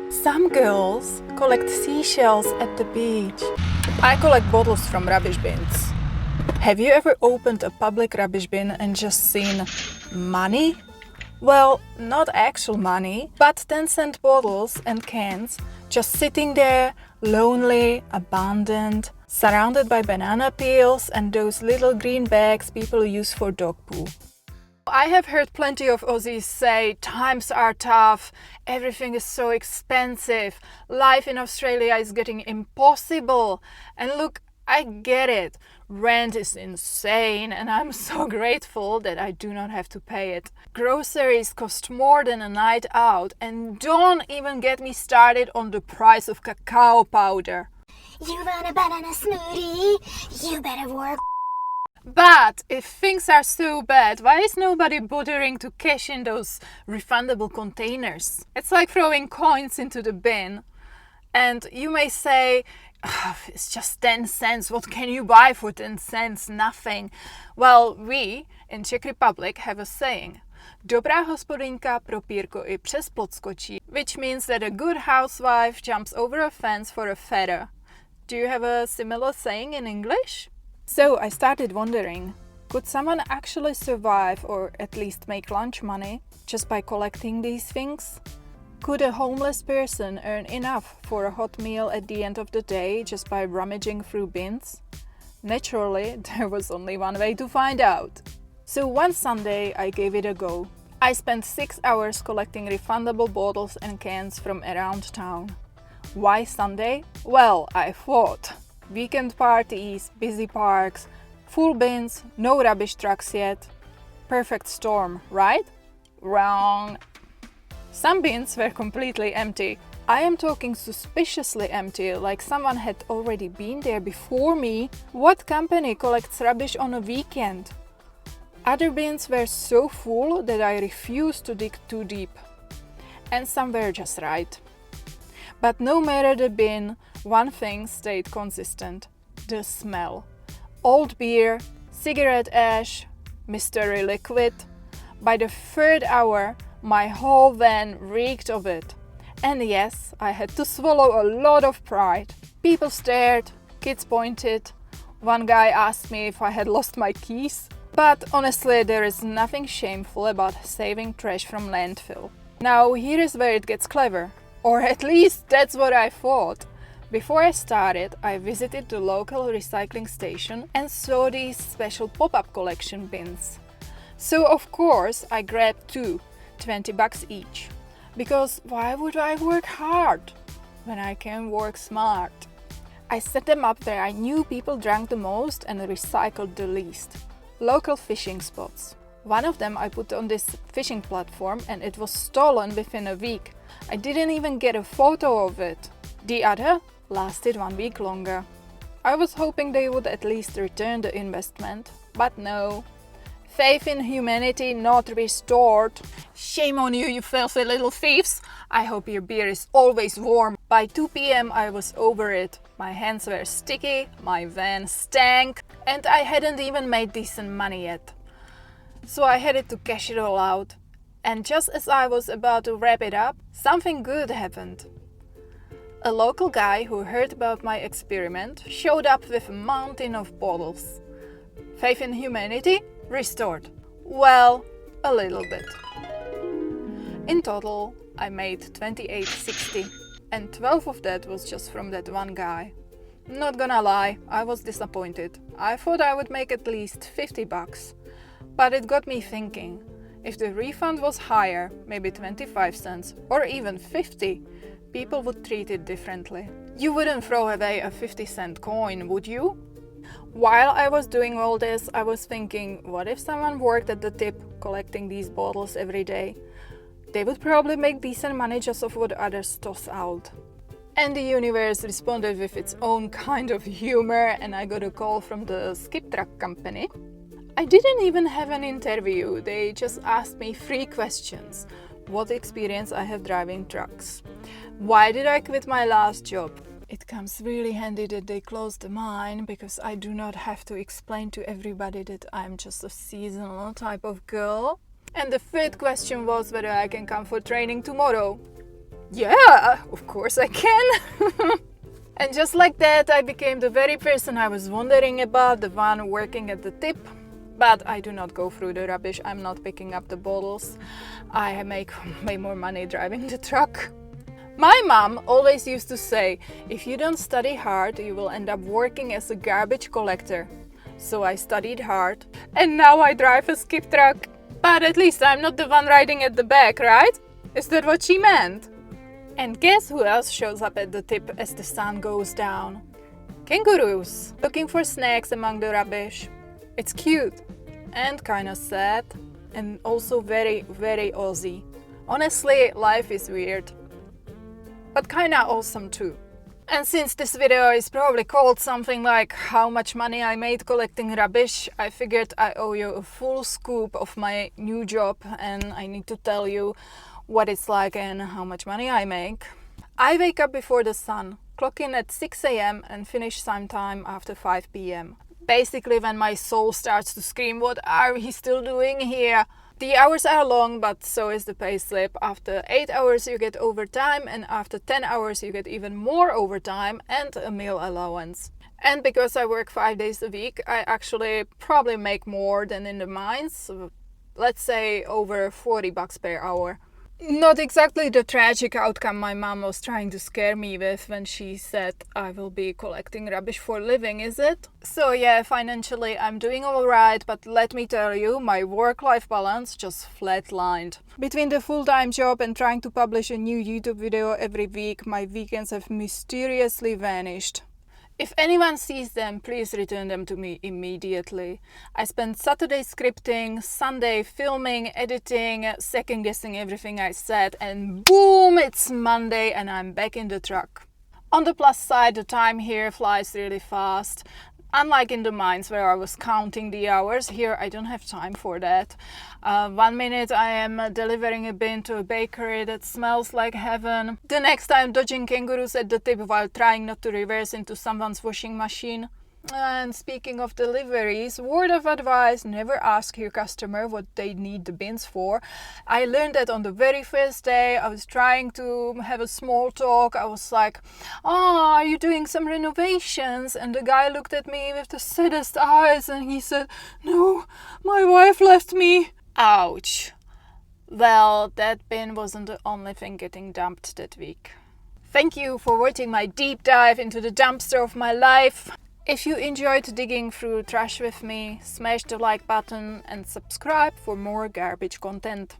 Some girls collect seashells at the beach. I collect bottles from rubbish bins. Have you ever opened a public rubbish bin and just seen money? Well, not actual money, but 10-cent bottles and cans just sitting there, lonely, abandoned, surrounded by banana peels and those little green bags people use for dog poo. I have heard plenty of Aussies say times are tough, everything is so expensive, life in Australia is getting impossible. And look, I get it. Rent is insane and I'm so grateful that I do not have to pay it. Groceries cost more than a night out, and don't even get me started on the price of cacao powder. You want a banana smoothie? You better work. But if things are so bad, why is nobody bothering to cash in those refundable containers? It's like throwing coins into the bin. And you may say, it's just 10 cents, what can you buy for 10 cents? Nothing. Well, we in Czech Republic have a saying, dobrá hospodyňka pro pírko I přes plot skočí, which means that a good housewife jumps over a fence for a feather. Do you have a similar saying in English? So I started wondering, could someone actually survive or at least make lunch money just by collecting these things? Could a homeless person earn enough for a hot meal at the end of the day just by rummaging through bins? Naturally, there was only one way to find out. So one Sunday I gave it a go. I spent 6 hours collecting refundable bottles and cans from around town. Why Sunday? Well, I thought. Weekend parties, busy parks, full bins, no rubbish trucks yet. Perfect storm, right? Wrong. Some bins were completely empty. I am talking suspiciously empty, like someone had already been there before me. What company collects rubbish on a weekend? Other bins were so full that I refused to dig too deep. And some were just right. But no matter the bin, one thing stayed consistent: the smell. Old beer, cigarette ash, mystery liquid. By the third hour, my whole van reeked of it. And yes, I had to swallow a lot of pride. People stared, kids pointed. One guy asked me if I had lost my keys. But honestly, there is nothing shameful about saving trash from landfill. Now, here is where it gets clever. Or at least that's what I thought. Before I started, I visited the local recycling station and saw these special pop-up collection bins. So of course I grabbed two, 20 bucks each. Because why would I work hard when I can work smart? I set them up where I knew people drank the most and recycled the least. Local fishing spots. One of them I put on this fishing platform and it was stolen within a week. I didn't even get a photo of it. The other lasted 1 week longer. I was hoping they would at least return the investment, but no. Faith in humanity not restored. Shame on you, you filthy little thieves! I hope your beer is always warm. By 2 p.m. I was over it. My hands were sticky, my van stank, and I hadn't even made decent money yet. So I headed to cash it all out. And just as I was about to wrap it up, something good happened. A local guy who heard about my experiment showed up with a mountain of bottles. Faith in humanity restored. Well, a little bit. In total, I made $28.60, and 12 of that was just from that one guy. Not gonna lie, I was disappointed. I thought I would make at least 50 bucks. But it got me thinking, if the refund was higher, maybe 25 cents or even 50, people would treat it differently. You wouldn't throw away a 50-cent coin, would you? While I was doing all this, I was thinking, what if someone worked at the tip collecting these bottles every day? They would probably make decent money just off what others toss out. And the universe responded with its own kind of humor, and I got a call from the skip truck company. I didn't even have an interview, they just asked me 3 questions. What experience I have driving trucks? Why did I quit my last job? It comes really handy that they closed mine, because I do not have to explain to everybody that I'm just a seasonal type of girl. And the 3rd question was whether I can come for training tomorrow. Yeah, of course I can. And just like that, I became the very person I was wondering about, the one working at the tip. But I do not go through the rubbish. I'm not picking up the bottles. I make way more money driving the truck. My mom always used to say, if you don't study hard, you will end up working as a garbage collector. So I studied hard, and now I drive a skip truck. But at least I'm not the one riding at the back, right? Is that what she meant? And guess who else shows up at the tip as the sun goes down? Kangaroos, looking for snacks among the rubbish. It's cute and kinda sad, and also very, very Aussie. Honestly, life is weird, but kinda awesome too. And since this video is probably called something like how much money I made collecting rubbish, I figured I owe you a full scoop of my new job, and I need to tell you what it's like and how much money I make. I wake up before the sun, clock in at 6 a.m. and finish sometime after 5 p.m. Basically when my soul starts to scream, what are we still doing here? The hours are long, but so is the pay slip. After 8 hours you get overtime, and after 10 hours you get even more overtime and a meal allowance. And because I work 5 days a week, I actually probably make more than in the mines. Let's say over $40 per hour. Not exactly the tragic outcome my mom was trying to scare me with when she said I will be collecting rubbish for a living, is it? So yeah, financially I'm doing alright, but let me tell you, my work-life balance just flatlined. Between the full-time job and trying to publish a new YouTube video every week, my weekends have mysteriously vanished. If anyone sees them, please return them to me immediately. I spent Saturday scripting, Sunday filming, editing, second-guessing everything I said, and boom, it's Monday and I'm back in the truck. On the plus side, the time here flies really fast. Unlike in the mines where I was counting the hours, here I don't have time for that. 1 minute I am delivering a bin to a bakery that smells like heaven. The next I'm dodging kangaroos at the tip while trying not to reverse into someone's washing machine. And speaking of deliveries, word of advice, never ask your customer what they need the bins for. I learned that on the very first day. I was trying to have a small talk. I was like, oh, are you doing some renovations? And the guy looked at me with the saddest eyes and he said, no, my wife left me. Ouch. Well, that bin wasn't the only thing getting dumped that week. Thank you for watching my deep dive into the dumpster of my life. If you enjoyed digging through trash with me, smash the like button and subscribe for more garbage content.